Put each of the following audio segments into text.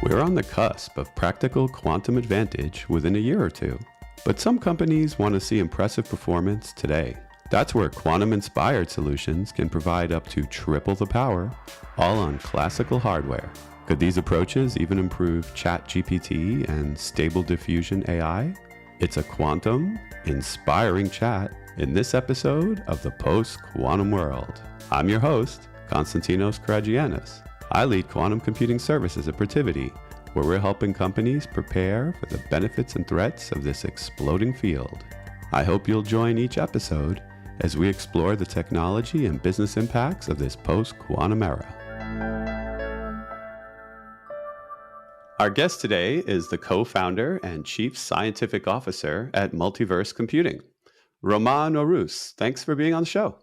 We're on the cusp of practical quantum advantage within a year or two. But some companies want to see impressive performance today. That's where quantum-inspired solutions can provide up to triple the power, all on classical hardware. Could these approaches even improve ChatGPT and stable diffusion AI? It's a quantum-inspiring chat in this episode of the Post-Quantum World. I'm your host, Konstantinos Karagiannis. I lead quantum computing services at Protiviti, where we're helping companies prepare for the benefits and threats of this exploding field. I hope you'll join each episode as we explore the technology and business impacts of this post-quantum era. Our guest today is the co-founder and chief scientific officer at Multiverse Computing, Roman Orus. Thanks for being on the show.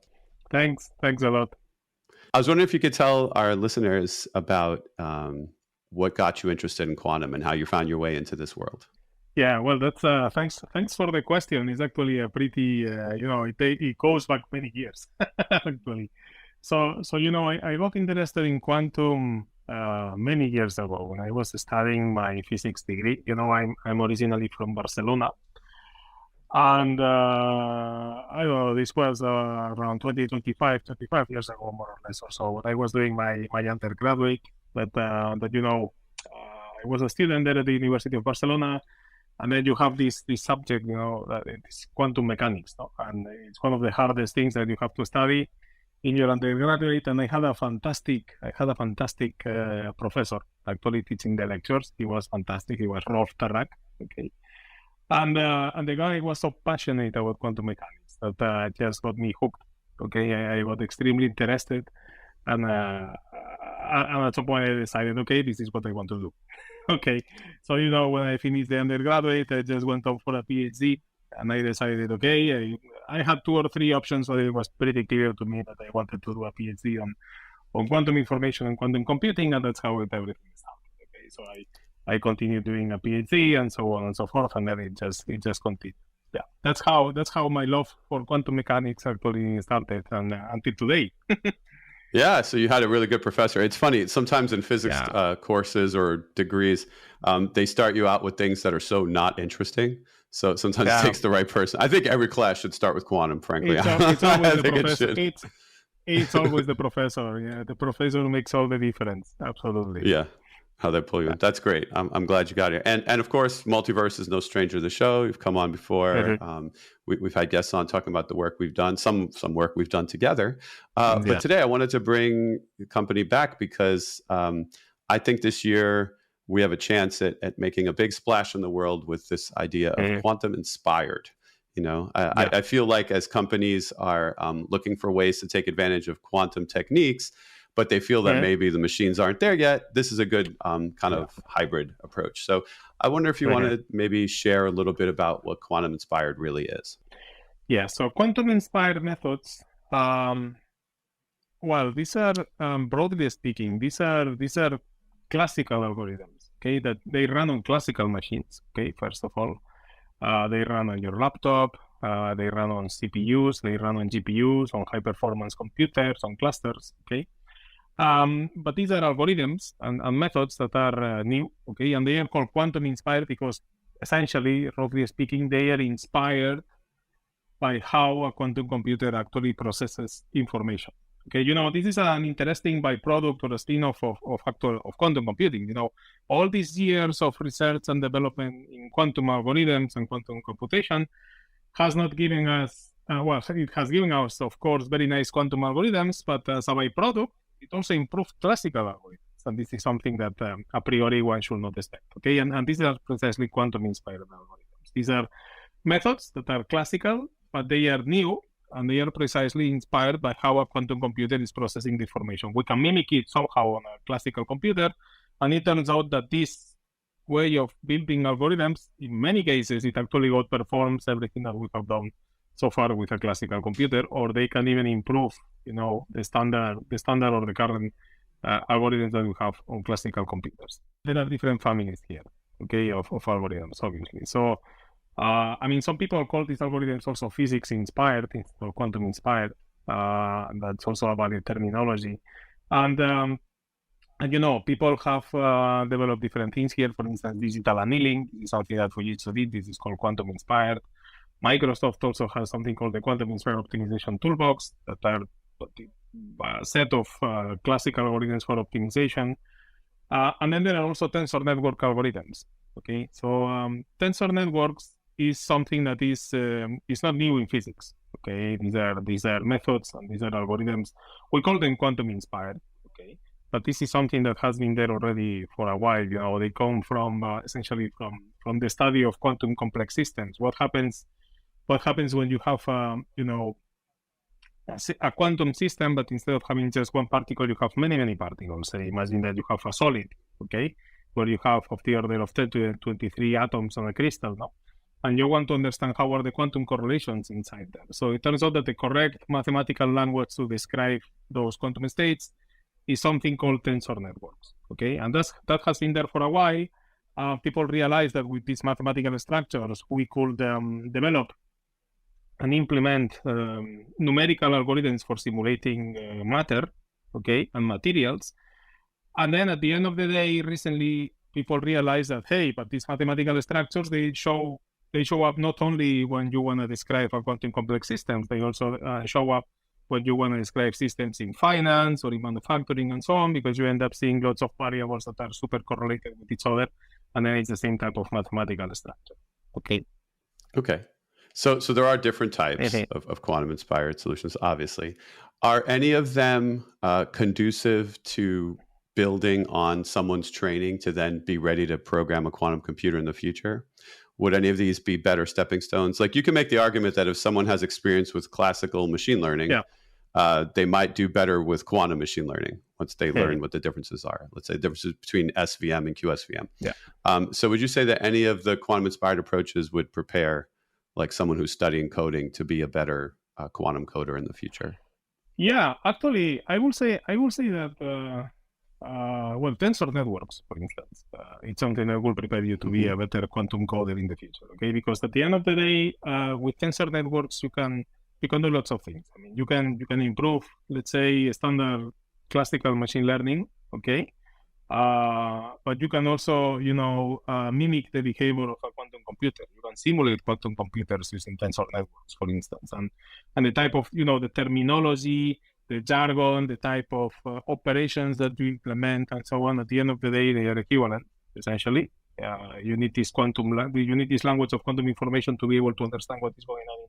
Thanks a lot. I was wondering if you could tell our listeners about what got you interested in quantum and how you found your way into this world. Yeah, well, that's thanks for the question. It's actually a pretty, it goes back many years, actually. So I got interested in quantum many years ago when I was studying my physics degree. I'm originally from Barcelona. And I don't know, this was around 25 years ago, more or less, or so. When I was doing my undergraduate, but I was a student there at the University of Barcelona, and then you have this subject, it's quantum mechanics, no? And it's one of the hardest things that you have to study in your undergraduate. And I had a fantastic professor actually teaching the lectures. He was fantastic. He was Rolf Tarrak, okay. And the guy was so passionate about quantum mechanics that just got me hooked. Okay, I got extremely interested, and at some point I decided, okay, this is what I want to do. Okay, so when I finished the undergraduate, I just went up for a PhD, and I decided, okay, I had 2 or 3 options, so it was pretty clear to me that I wanted to do a PhD on quantum information and quantum computing, and that's how everything started. Okay, so I continued doing a PhD and so on and so forth, and then it just continued. Yeah, that's how my love for quantum mechanics actually started, and until today. Yeah, so you had a really good professor. It's funny, sometimes in physics courses or degrees, they start you out with things that are so not interesting. So sometimes it takes the right person. I think every class should start with quantum, frankly. It's always the professor. It's always the professor. Yeah, the professor makes all the difference. Absolutely. Yeah. How they pull you in. That's great. I'm glad you got here. And of course, Multiverse is no stranger to the show. You've come on before. Mm-hmm. We've had guests on talking about the work we've done, some work we've done together. But today I wanted to bring the company back because I think this year we have a chance at making a big splash in the world with this idea of quantum inspired. I feel like as companies are looking for ways to take advantage of quantum techniques, but they feel that maybe the machines aren't there yet, this is a good kind of hybrid approach. So I wonder if you want to maybe share a little bit about what quantum inspired really is. Yeah, so quantum inspired methods, these are, broadly speaking, these are classical algorithms, okay, that they run on classical machines, okay, first of all. They run on your laptop, they run on CPUs, they run on GPUs, on high-performance computers, on clusters, okay? But these are algorithms and methods that are new, okay? And they are called quantum-inspired because essentially, roughly speaking, they are inspired by how a quantum computer actually processes information. Okay, this is an interesting byproduct or a spin-off of quantum computing. All these years of research and development in quantum algorithms and quantum computation has not given us, it has given us, of course, very nice quantum algorithms, but as a byproduct, it also improved classical algorithms. And this is something that a priori one should not expect. Okay, and these are precisely quantum-inspired algorithms. These are methods that are classical, but they are new, and they are precisely inspired by how a quantum computer is processing the information. We can mimic it somehow on a classical computer, and it turns out that this way of building algorithms, in many cases, it actually outperforms everything that we have done so far with a classical computer, or they can even improve, the standard or the current algorithms that we have on classical computers. There are different families here, okay, of algorithms, obviously. So, some people call these algorithms also physics-inspired or quantum-inspired. That's also a valid terminology. And And people have developed different things here. For instance, digital annealing is something that we used to do. This is called quantum inspired. Microsoft also has something called the quantum inspired optimization toolbox that are a set of classical algorithms for optimization. And then there are also tensor network algorithms. Okay, so tensor networks is something that is not new in physics. Okay, these are methods and these are algorithms. We call them quantum inspired. Okay. But this is something that has been there already for a while. They come from essentially from the study of quantum complex systems. What happens when you have a quantum system, but instead of having just one particle, you have many particles. Say, imagine that you have a solid, okay, where you have of the order of 10 to 23 atoms on a crystal, no? And you want to understand how are the quantum correlations inside there. So it turns out that the correct mathematical language to describe those quantum states is something called tensor networks, okay? And that has been there for a while. People realized that with these mathematical structures, we could develop and implement numerical algorithms for simulating matter, okay, and materials. And then at the end of the day, recently, people realized that, hey, but these mathematical structures, they show up not only when you want to describe a quantum complex systems, they also show up when you want to describe systems in finance or in manufacturing and so on, because you end up seeing lots of variables that are super correlated with each other, and then it's the same type of mathematical structure. Okay. So there are different types of quantum-inspired solutions, obviously. Are any of them conducive to building on someone's training to then be ready to program a quantum computer in the future? Would any of these be better stepping stones? Like, you can make the argument that if someone has experience with classical machine learning, they might do better with quantum machine learning once they learn what the differences are. Let's say the differences between SVM and QSVM. So would you say that any of the quantum-inspired approaches would prepare like someone who's studying coding to be a better quantum coder in the future? Yeah, actually, I will say that tensor networks, for instance, it's something that will prepare you to be a better quantum coder in the future. Okay, because at the end of the day, with tensor networks, you can do lots of things. I mean, you can improve, let's say, standard classical machine learning. Okay. But you can also, mimic the behavior of a quantum computer. You can simulate quantum computers using tensor networks, for instance, and the type of, the terminology, the jargon, the type of operations that you implement, and so on. At the end of the day, they are equivalent, essentially. You need this language of quantum information to be able to understand what is going on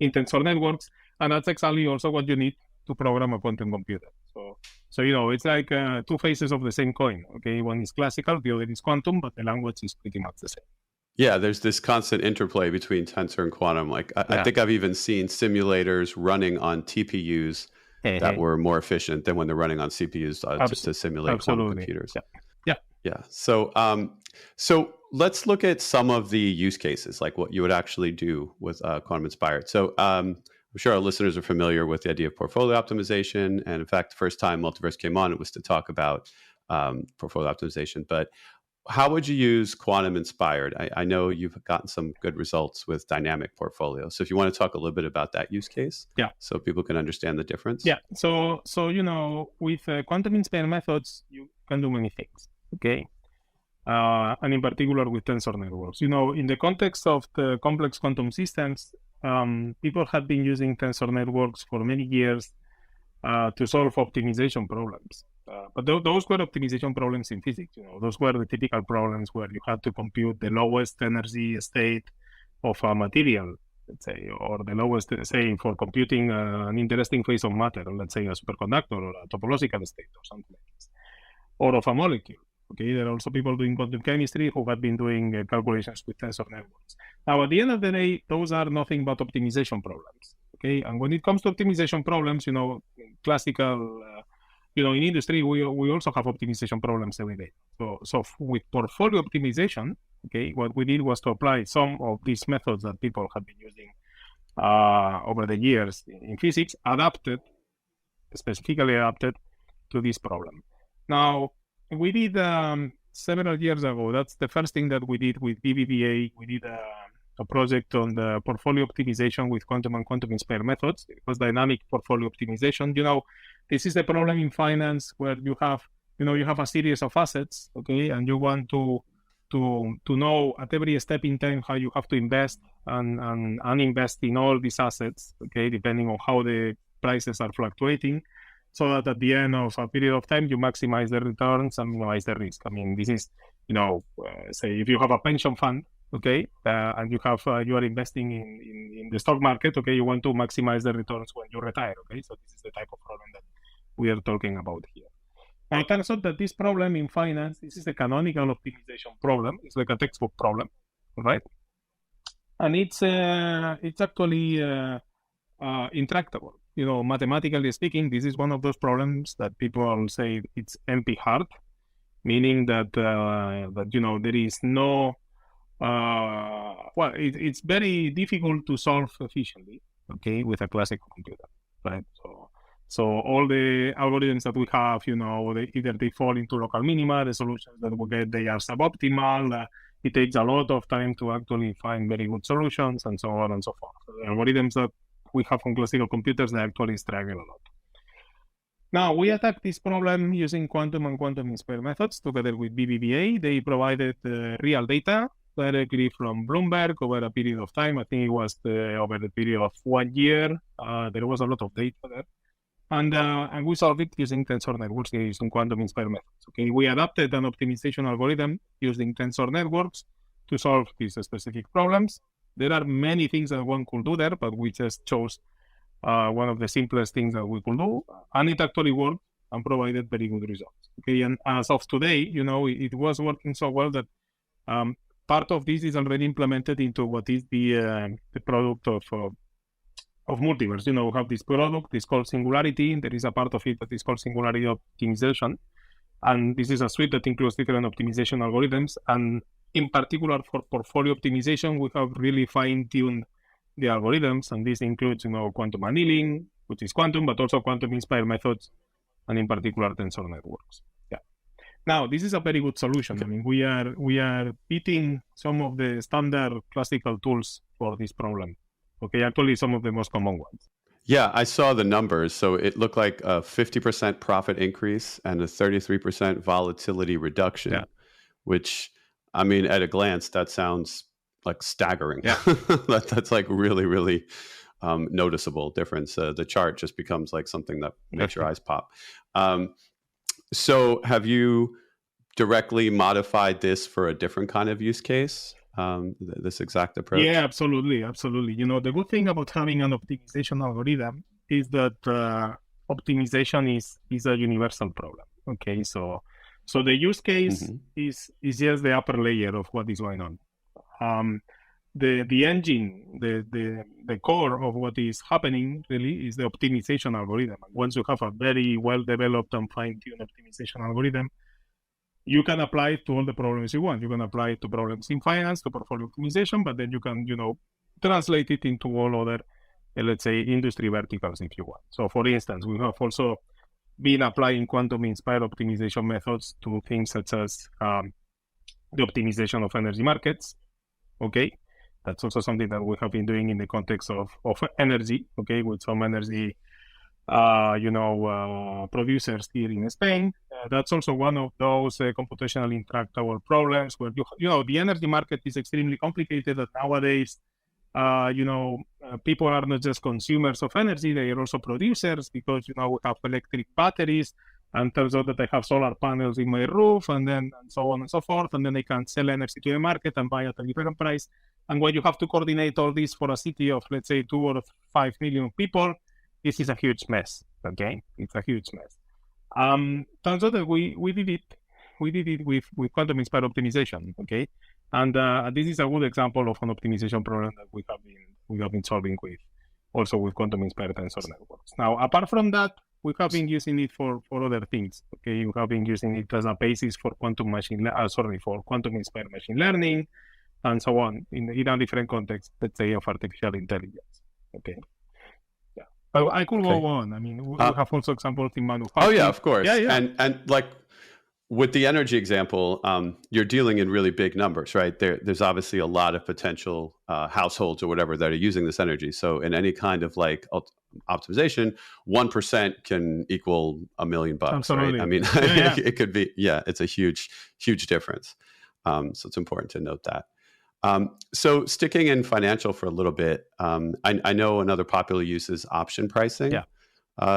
in tensor networks, and that's exactly also what you need to program a quantum computer. So it's like two faces of the same coin. Okay, one is classical, the other is quantum, but the language is pretty much the same. Yeah, there's this constant interplay between tensor and quantum. Like I think I've even seen simulators running on TPUs that were more efficient than when they're running on CPUs just to simulate quantum computers. Yeah. So let's look at some of the use cases, like what you would actually do with quantum inspired. So I'm sure our listeners are familiar with the idea of portfolio optimization. And in fact, the first time Multiverse came on, it was to talk about portfolio optimization. But how would you use quantum inspired? I know you've gotten some good results with dynamic portfolios. So if you want to talk a little bit about that use case, so people can understand the difference. Yeah. So with quantum inspired methods, you can do many things. Okay. And in particular with tensor networks. In the context of the complex quantum systems, people have been using tensor networks for many years to solve optimization problems. But those were optimization problems in physics. Those were the typical problems where you had to compute the lowest energy state of a material, let's say, or the lowest, say, for computing an interesting phase of matter, let's say a superconductor or a topological state or something like this, or of a molecule. Okay, there are also people doing quantum chemistry who have been doing calculations with tensor networks. Now, at the end of the day, those are nothing but optimization problems. Okay, and when it comes to optimization problems, classical, in industry, we also have optimization problems every day. So with portfolio optimization, okay, what we did was to apply some of these methods that people have been using over the years in physics, specifically adapted to this problem. Now, we did several years ago, that's the first thing that we did with BBVA. We did a project on the portfolio optimization with quantum and quantum inspired methods. It was dynamic portfolio optimization. This is a problem in finance where you have you have a series of assets, okay, and you want to know at every step in time how you have to invest and uninvest in all these assets, okay, depending on how the prices are fluctuating, so that at the end of a period of time you maximize the returns and minimize the risk. I mean, this is, say if you have a pension fund, okay, and you are investing in the stock market, okay, you want to maximize the returns when you retire, okay. So this is the type of problem that we are talking about here. And it turns out that this problem in finance, this is a canonical optimization problem. It's like a textbook problem, right? And it's actually intractable. Mathematically speaking, this is one of those problems that people say it's NP hard, meaning that there is no it's very difficult to solve efficiently, okay, with a classical computer, right? So all the algorithms that we have, either they fall into local minima, the solutions that we get, they are suboptimal. It takes a lot of time to actually find very good solutions, and so on and so forth. So the algorithms that we have on classical computers, they actually struggle a lot. Now, we attack this problem using quantum and quantum-inspired methods together with BBVA. They provided real data directly from Bloomberg over a period of time. I think it was over the period of 1 year. There was a lot of data there. And we solved it using tensor networks, using quantum-inspired methods. Okay, we adapted an optimization algorithm using tensor networks to solve these specific problems. There are many things that one could do there, but we just chose one of the simplest things that we could do, and it actually worked and provided very good results. Okay, and as of today, it was working so well that part of this is already implemented into what is the product of Multiverse. We have this product, it's called Singularity. There is a part of it that is called Singularity Optimization. And this is a suite that includes different optimization algorithms. And in particular for portfolio optimization, we have really fine-tuned the algorithms. And this includes, quantum annealing, which is quantum, but also quantum-inspired methods, and in particular tensor networks. Yeah. Now, this is a very good solution. I mean, we are beating some of the standard classical tools for this problem. Okay, actually some of the most common ones. Yeah, I saw the numbers. So it looked like a 50% profit increase and a 33% volatility reduction, which, I mean, at a glance, that sounds like staggering. Yeah. That's like really, really noticeable difference. The chart just becomes like something that makes your eyes pop. So have you directly modified this for a different kind of use case? This exact approach? Yeah, absolutely. The good thing about having an optimization algorithm is that optimization is a universal problem. Okay, so the use case is just the upper layer of what is going on. The engine, the core of what is happening really is the optimization algorithm. Once you have a very well developed and fine-tuned optimization algorithm, you can apply it to all the problems you want. You can apply it to problems in finance, to portfolio optimization, but then you can, translate it into all other, let's say, industry verticals if you want. So, for instance, we have also been applying quantum-inspired optimization methods to things such as the optimization of energy markets. Okay, that's also something that we have been doing in the context of energy. Okay, with some energy producers here in Spain. That's also one of those computationally intractable problems where the energy market is extremely complicated. That nowadays, people are not just consumers of energy; they are also producers because we have electric batteries, and turns out that I have solar panels in my roof, and so on and so forth, and then I can sell energy to the market and buy at a different price. And when you have to coordinate all this for a city of, let's say, 2 or 5 million people, this is a huge mess. Okay, it's a huge mess. Turns out that we did it with quantum-inspired optimization. Okay, and this is a good example of an optimization problem that we have been solving with quantum-inspired tensor networks. Now, apart from that, we have been using it for other things. Okay, we have been using it as a basis for quantum-inspired machine learning, and so on in a different context, let's say, of artificial intelligence. Okay. I could go on. I mean, we have also examples in manufacturing. Oh yeah, of course. Yeah. And like with the energy example, you're dealing in really big numbers, right? There's obviously a lot of potential households or whatever that are using this energy. So in any kind of like optimization, 1% can equal $1 million, Absolutely. right? I mean, Yeah. it could be, it's a huge difference. So it's important to note that. So sticking in financial for a little bit, I know another popular use is option pricing. Yeah.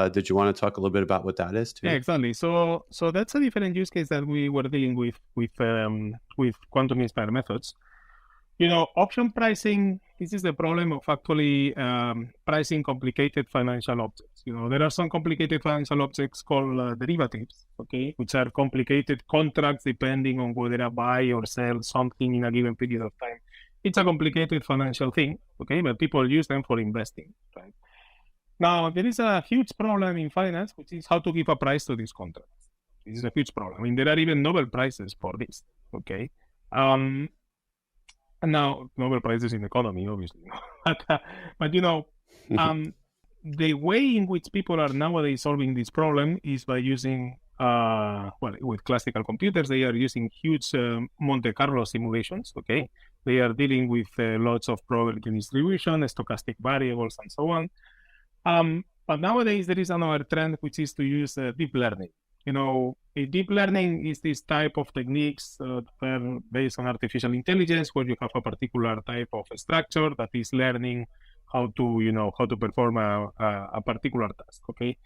Did you want to talk a little bit about what that is too? Yeah, exactly. So that's a different use case that we were dealing with quantum inspired methods. Option pricing, this is the problem of actually pricing complicated financial objects. There are some complicated financial objects called derivatives, okay, which are complicated contracts depending on whether I buy or sell something in a given period of time. It's a complicated financial thing, okay, but people use them for investing, right? Now, there is a huge problem in finance, which is how to give a price to these contracts. This is a huge problem. I mean, there are even Nobel Prizes for this, okay? And now, Nobel Prizes in economy, obviously. but the way in which people are nowadays solving this problem is by using, with classical computers, they are using huge Monte Carlo simulations, okay? They are dealing with lots of probability distribution, stochastic variables, and so on. But nowadays there is another trend, which is to use deep learning. Deep learning is this type of techniques that are based on artificial intelligence, where you have a particular type of structure that is learning how to perform a particular task. Okay.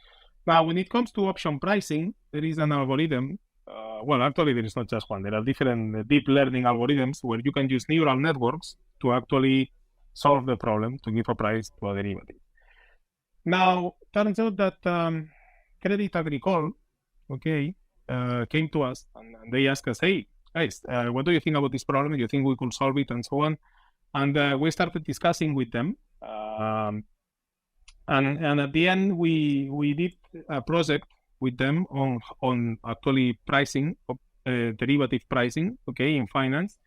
Now, when it comes to option pricing, there is an algorithm. Actually, there is not just one. There are different deep learning algorithms where you can use neural networks to actually solve the problem, to give a price to a derivative. Now, turns out that Credit Agricole, okay, came to us and they asked us, hey, guys, what do you think about this problem? Do you think we could solve it, and so on? And we started discussing with them. And at the end, we did a project with them on actually pricing, derivative pricing, okay, in finance,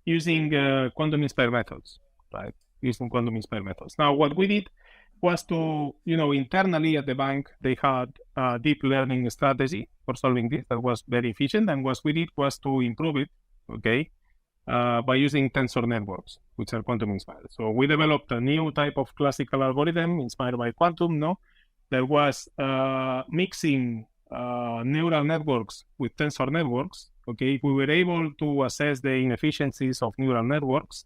using quantum inspired methods, right? Using quantum inspired methods. Now, what we did was to, internally at the bank, they had a deep learning strategy for solving this that was very efficient. And what we did was to improve it, okay, by using tensor networks, which are quantum inspired. So we developed a new type of classical algorithm inspired by quantum, that was mixing neural networks with tensor networks, okay. We were able to assess the inefficiencies of neural networks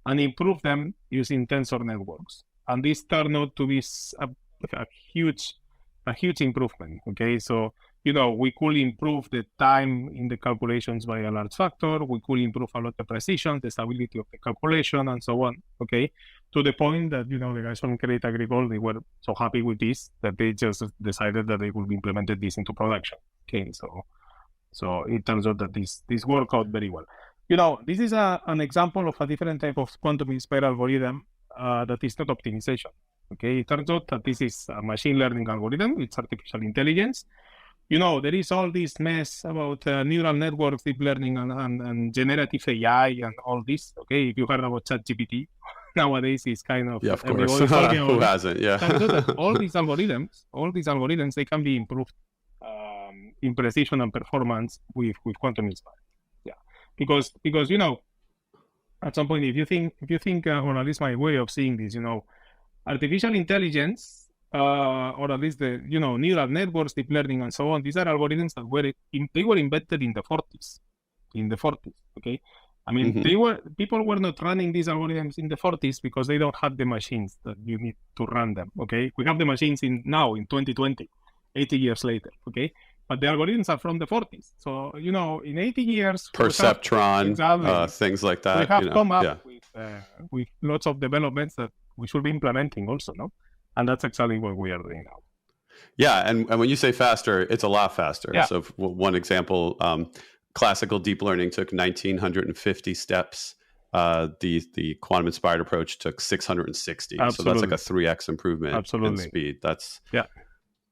and improve them using tensor networks. And this turned out to be a huge improvement. Okay, so we could improve the time in the calculations by a large factor. We could improve a lot the precision, the stability of the calculation, and so on. Okay, to the point that the guys from Credit Agricole, they were so happy with this that they just decided that they would implement this into production. Okay, so it turns out that this worked out very well. This is an example of a different type of quantum inspired algorithm. That is not optimization. Okay, it turns out that this is a machine learning algorithm. It's artificial intelligence. There is all this mess about neural networks, deep learning, and generative AI, and all this. Okay, if you heard about ChatGPT, nowadays it's kind of of course. Who hasn't? Yeah. all these algorithms, they can be improved in precision and performance with quantum inspired. Yeah, because at some point, if you think, or at least my way of seeing this, artificial intelligence, or at least the, neural networks, deep learning, and so on, these are algorithms that were invented in the 40s. Okay, I mean, people were not running these algorithms in the 40s because they don't have the machines that you need to run them. Okay, we have the machines now in 2020, 80 years later. Okay. But the algorithms are from the 40s. So, in 80 years... Perceptron, things like that. We have come up with lots of developments that we should be implementing also, no? And that's exactly what we are doing now. Yeah, and when you say faster, it's a lot faster. Yeah. So one example, classical deep learning took 1,950 steps. The quantum-inspired approach took 660. Absolutely. So that's like a 3x improvement in speed.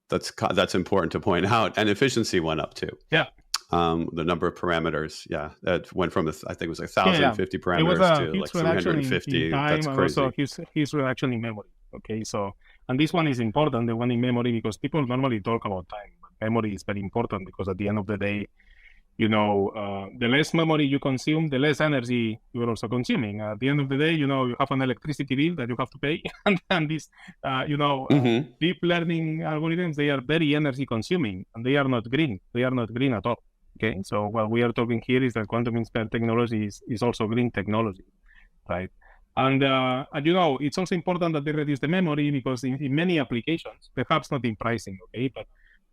That's important to point out, and efficiency went up too. Yeah, the number of parameters. Yeah, that went from I think it was 1,050 parameters to like 350. That's crazy. Also huge reduction in memory. Okay, so and this one is important, the one in memory, because people normally talk about time, but memory is very important because at the end of the day, the less memory you consume, the less energy you're also consuming. At the end of the day, you have an electricity bill that you have to pay, and these, deep learning algorithms, they are very energy consuming, and they are not green. They are not green at all. Okay, so what we are talking here is that quantum-inspired technology is also green technology, right? And it's also important that they reduce the memory because in many applications, perhaps not in pricing, okay,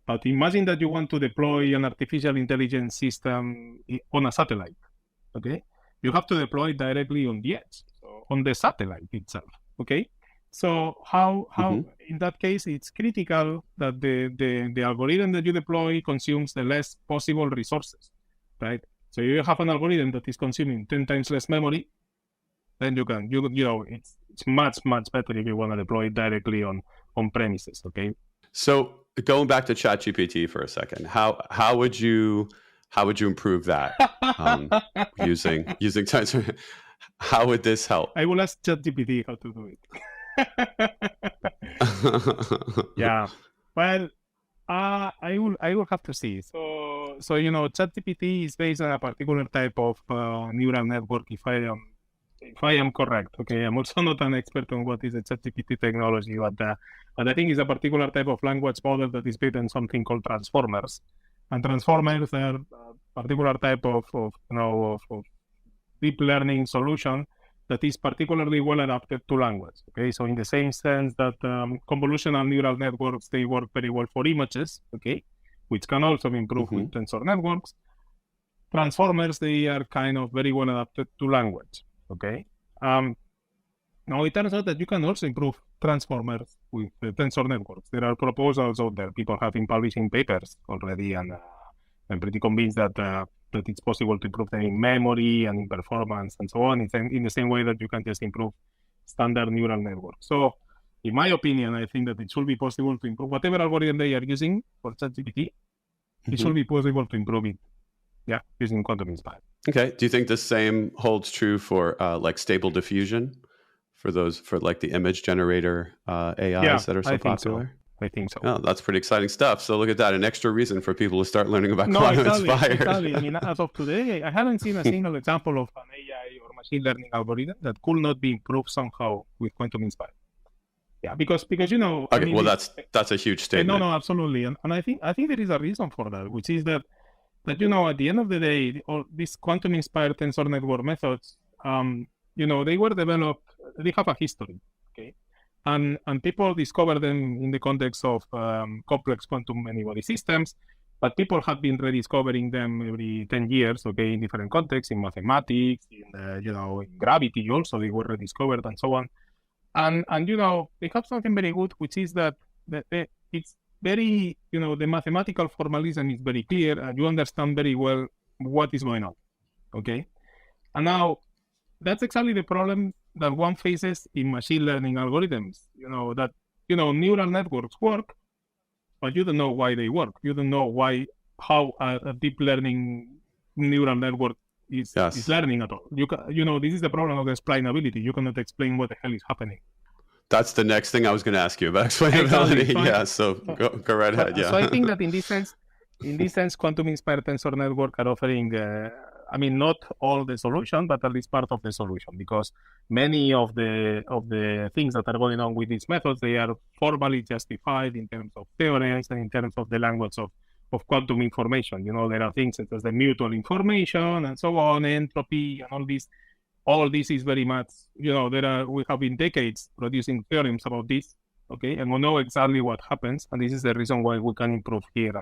but imagine that you want to deploy an artificial intelligence system on a satellite, okay? You have to deploy it directly on the edge, so on the satellite itself, okay? So how in that case, it's critical that the algorithm that you deploy consumes the less possible resources, right? So you have an algorithm that is consuming 10 times less memory, then it's much better if you want to deploy it directly on premises, okay? So going back to ChatGPT for a second, how would you improve that using tensor? How would this help? I will ask ChatGPT how to do it. Yeah, well, I will have to see. So ChatGPT is based on a particular type of neural network. If I am correct, okay. I'm also not an expert on what is a ChatGPT technology, but I think it's a particular type of language model that is built on something called transformers. And transformers are a particular type of deep learning solution that is particularly well adapted to language. Okay, so in the same sense that convolutional neural networks, they work very well for images, okay, which can also be improved with tensor networks. Transformers, they are kind of very well adapted to language. Okay. Now it turns out that you can also improve transformers with tensor networks. There are proposals out there. People have been publishing papers already, and I'm pretty convinced that it's possible to improve them in memory and in performance and so on. It's in the same way that you can just improve standard neural networks. So, in my opinion, I think that it should be possible to improve whatever algorithm they are using for ChatGPT. It should be possible to improve it. Yeah, using quantum inspired. Okay. Do you think the same holds true for like stable diffusion for like the image generator AIs that are so popular? I think so. Oh, that's pretty exciting stuff. So look at that, an extra reason for people to start learning about quantum inspired. Exactly. I mean, as of today, I haven't seen a single example of an AI or machine learning algorithm that could not be improved somehow with quantum inspired. Yeah, because Okay, I mean, well, that's a huge statement. No, absolutely, and I think there is a reason for that, which is that at the end of the day, all these quantum-inspired tensor network methods, they were developed. They have a history, okay, and people discovered them in the context of complex quantum many-body systems, but people have been rediscovering them every 10 years, okay, in different contexts, in mathematics, in gravity also they were rediscovered and so on, and they have something very good, which is that it's very, the mathematical formalism is very clear, and you understand very well what is going on, okay? And now, that's exactly the problem that one faces in machine learning algorithms. Neural networks work, but you don't know why they work. You don't know how a deep learning neural network is learning at all. This is the problem of explainability. You cannot explain what the hell is happening. That's the next thing I was going to ask you about explainability. Exactly. Yeah, so go right ahead. Yeah. So I think that in this sense, quantum-inspired tensor network are offering, not all the solution, but at least part of the solution, because many of the things that are going on with these methods, they are formally justified in terms of theorems and in terms of the language of quantum information. There are things such as the mutual information and so on, entropy and all this. All this is very much, we have been decades producing theorems about this, okay, and we know exactly what happens, and this is the reason why we can improve here.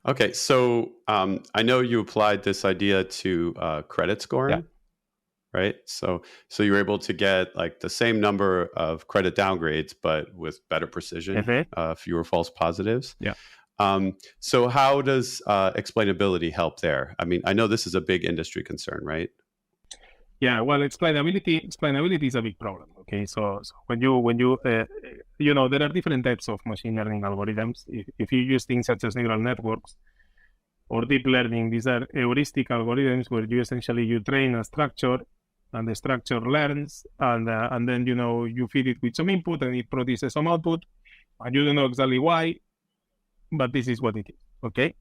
Okay, so I know you applied this idea to credit scoring, right? So you're able to get like the same number of credit downgrades, but with better precision, fewer false positives. Yeah. So how does explainability help there? I mean, I know this is a big industry concern, right? Yeah, well, explainability is a big problem. Okay, so when you there are different types of machine learning algorithms. If you use things such as neural networks or deep learning, these are heuristic algorithms where you train a structure, and the structure learns, and then you feed it with some input, and it produces some output, and you don't know exactly why, but this is what it is. Okay.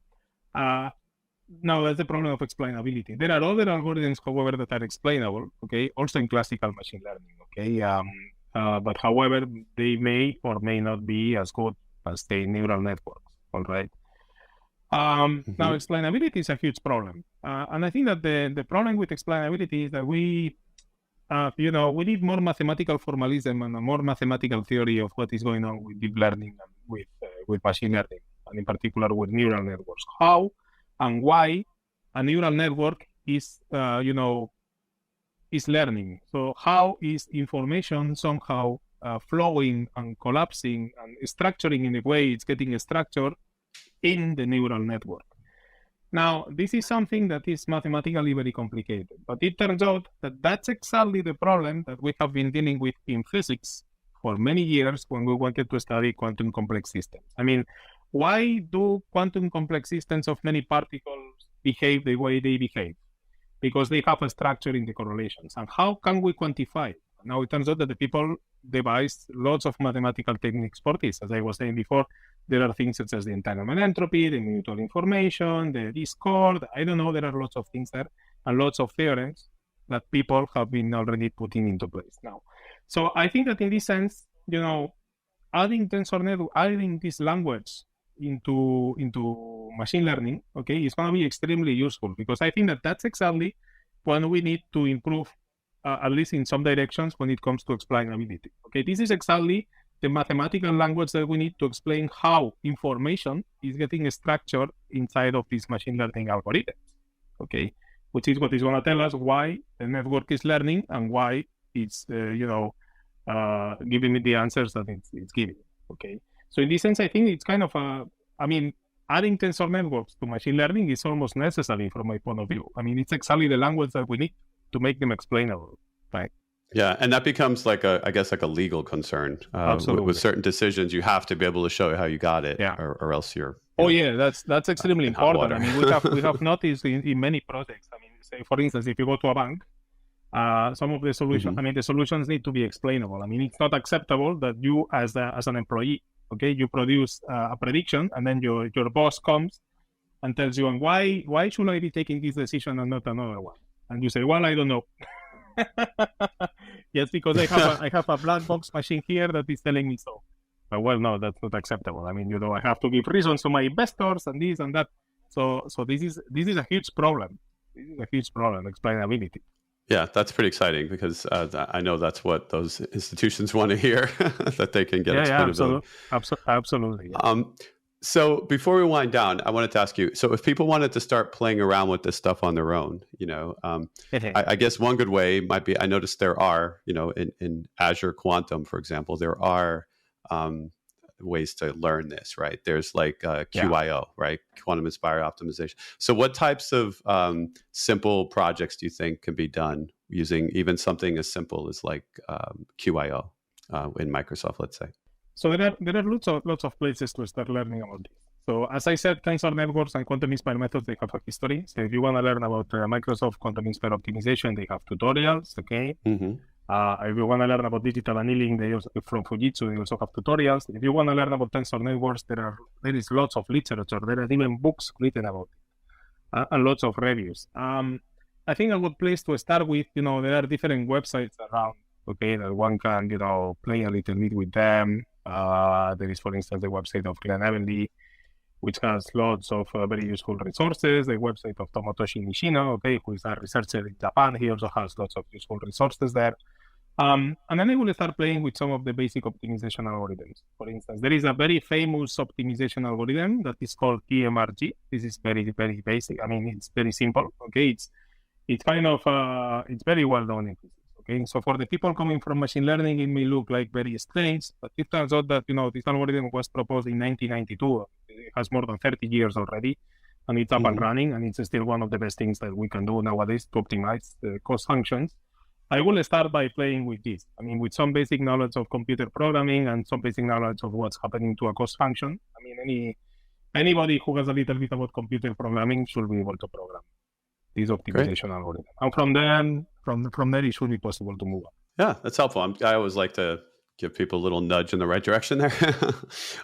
No, that's the problem of explainability. There are other algorithms, however, that are explainable, okay, also in classical machine learning, okay, but however, they may or may not be as good as the neural networks, all right? Now, explainability is a huge problem. And I think that the problem with explainability is that we need more mathematical formalism and a more mathematical theory of what is going on with deep learning and with machine learning, and in particular with neural networks. How and why a neural network is learning. So how is information somehow flowing and collapsing and structuring in a way it's getting structured in the neural network. Now, this is something that is mathematically very complicated, but it turns out that that's exactly the problem that we have been dealing with in physics for many years when we wanted to study quantum complex systems. I mean, why do quantum complex systems of many particles behave the way they behave? Because they have a structure in the correlations. And how can we quantify it? Now, it turns out that the people devised lots of mathematical techniques for this. As I was saying before, there are things such as the entanglement entropy, the mutual information, the discord. I don't know, there are lots of things there and lots of theorems that people have been already putting into place now. So I think that in this sense, adding tensor network, adding this language into machine learning, okay, is going to be extremely useful, because I think that that's exactly when we need to improve, at least in some directions, when it comes to explainability. Okay, this is exactly the mathematical language that we need to explain how information is getting structured inside of these machine learning algorithms. Okay, which is what is going to tell us why the network is learning and why it's giving me the answers that it's giving. Okay. So in this sense, I think it's kind of adding tensor networks to machine learning is almost necessary from my point of view. I mean, it's exactly the language that we need to make them explainable, right? Yeah, and that becomes like a legal concern. With certain decisions, you have to be able to show how you got it, or else you're. That's extremely important. I mean, we have noticed in many projects. I mean, say for instance, if you go to a bank, some of the solutions, the solutions need to be explainable. I mean, it's not acceptable that you, as an employee, okay, you produce a prediction, and then your boss comes and tells you, and why should I be taking this decision and not another one? And you say, well, I don't know. Yes, because I have a black box machine here that is telling me so. But well, no, that's not acceptable. I mean, I have to give reasons to my investors and this and that. So this is a huge problem. This is a huge problem, explainability. Yeah, that's pretty exciting, because I know that's what those institutions want to hear, that they can get explainability. Absolutely. Yeah. So before we wind down, I wanted to ask you, so if people wanted to start playing around with this stuff on their own, I guess one good way might be, I noticed there are, in Azure Quantum, for example, there are ways to learn this, right? There's like QIO, right? Quantum Inspired Optimization. So what types of simple projects do you think can be done using even something as simple as like QIO in Microsoft, let's say? So there are lots of places to start learning about this. So as I said, tensor networks and quantum inspired methods, they have a history. So if you want to learn about Microsoft quantum inspired optimization, they have tutorials, okay? If you want to learn about digital annealing, they also, from Fujitsu, they also have tutorials. If you want to learn about tensor networks, there is lots of literature. There are even books written about it, and lots of reviews. I think a good place to start with, there are different websites around, okay, that one can, play a little bit with them. There is, for instance, the website of Glenn Evenly, which has lots of very useful resources. The website of Tomotoshi Nishino, okay, who is a researcher in Japan. He also has lots of useful resources there. And then I will start playing with some of the basic optimization algorithms. For instance, there is a very famous optimization algorithm that is called TMRG. This is very, very basic. I mean, it's very simple, okay? It's kind of, it's very well done in physics. Okay, so for the people coming from machine learning, it may look like very strange, but it turns out that, this algorithm was proposed in 1992. It has more than 30 years already, and it's up and running, and it's still one of the best things that we can do nowadays to optimize the cost functions. I will start by playing with this. I mean, with some basic knowledge of computer programming and some basic knowledge of what's happening to a cost function. I mean, anybody who has a little bit about computer programming should be able to program this optimization algorithm. And from there, it should be possible to move on. Yeah, that's helpful. I always like to give people a little nudge in the right direction there.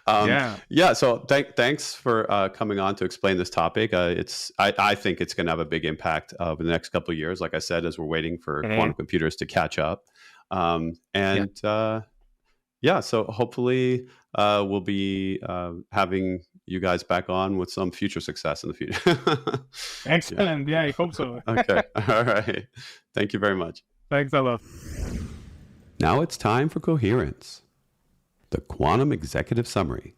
Yeah. Yeah. So thanks for coming on to explain this topic. I think it's going to have a big impact over the next couple of years. Like I said, as we're waiting for quantum computers to catch up. So hopefully we'll be having you guys back on with some future success in the future. Excellent. Yeah, I hope so. Okay. All right. Thank you very much. Thanks a lot. Now it's time for Coherence, the Quantum Executive Summary,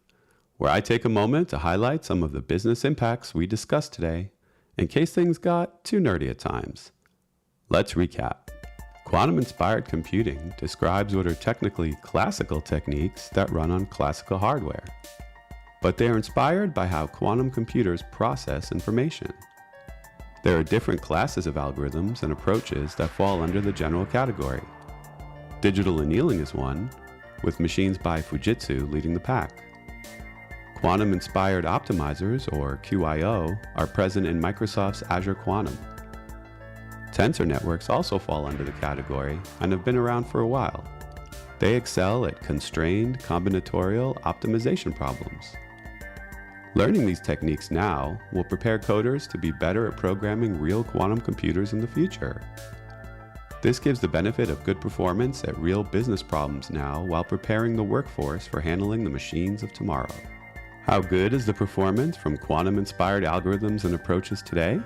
where I take a moment to highlight some of the business impacts we discussed today, in case things got too nerdy at times. Let's recap. Quantum-inspired computing describes what are technically classical techniques that run on classical hardware, but they are inspired by how quantum computers process information. There are different classes of algorithms and approaches that fall under the general category. Digital annealing is one, with machines by Fujitsu leading the pack. Quantum-inspired optimizers, or QIO, are present in Microsoft's Azure Quantum. Tensor networks also fall under the category and have been around for a while. They excel at constrained combinatorial optimization problems. Learning these techniques now will prepare coders to be better at programming real quantum computers in the future. This gives the benefit of good performance at real business problems now while preparing the workforce for handling the machines of tomorrow. How good is the performance from quantum-inspired algorithms and approaches today?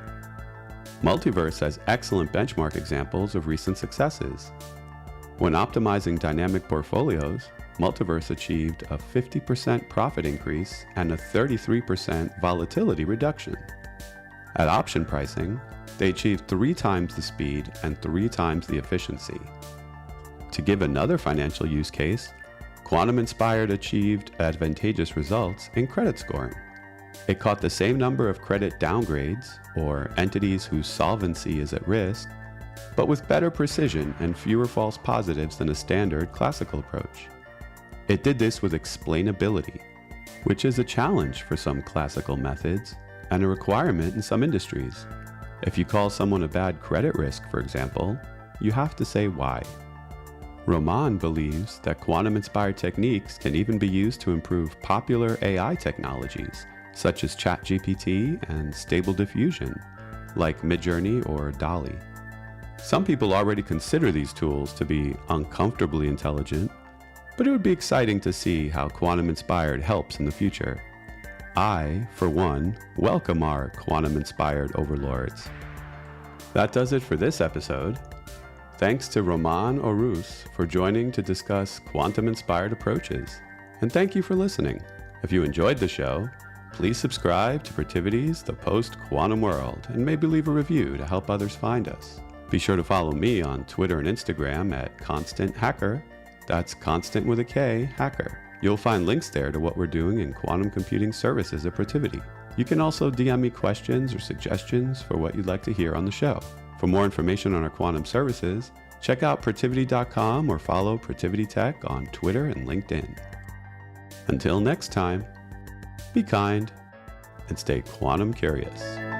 Multiverse has excellent benchmark examples of recent successes. When optimizing dynamic portfolios, Multiverse achieved a 50% profit increase and a 33% volatility reduction. At option pricing, they achieved 3 times the speed and 3 times the efficiency. To give another financial use case, Quantum Inspired achieved advantageous results in credit scoring. It caught the same number of credit downgrades, or entities whose solvency is at risk, but with better precision and fewer false positives than a standard classical approach. It did this with explainability, which is a challenge for some classical methods and a requirement in some industries. If you call someone a bad credit risk, for example, you have to say why. Roman believes that quantum-inspired techniques can even be used to improve popular AI technologies, such as ChatGPT and stable diffusion, like Midjourney or DALL-E. Some people already consider these tools to be uncomfortably intelligent, but it would be exciting to see how quantum-inspired helps in the future. I, for one, welcome our quantum-inspired overlords. That does it for this episode. Thanks to Roman Orus for joining to discuss quantum-inspired approaches. And thank you for listening. If you enjoyed the show, please subscribe to Protivity's The Post-Quantum World and maybe leave a review to help others find us. Be sure to follow me on Twitter and Instagram at ConstantHacker. That's Constant with a K, Hacker. You'll find links there to what we're doing in quantum computing services at Protivity. You can also DM me questions or suggestions for what you'd like to hear on the show. For more information on our quantum services, check out Protivity.com or follow Protivity Tech on Twitter and LinkedIn. Until next time, be kind and stay quantum curious.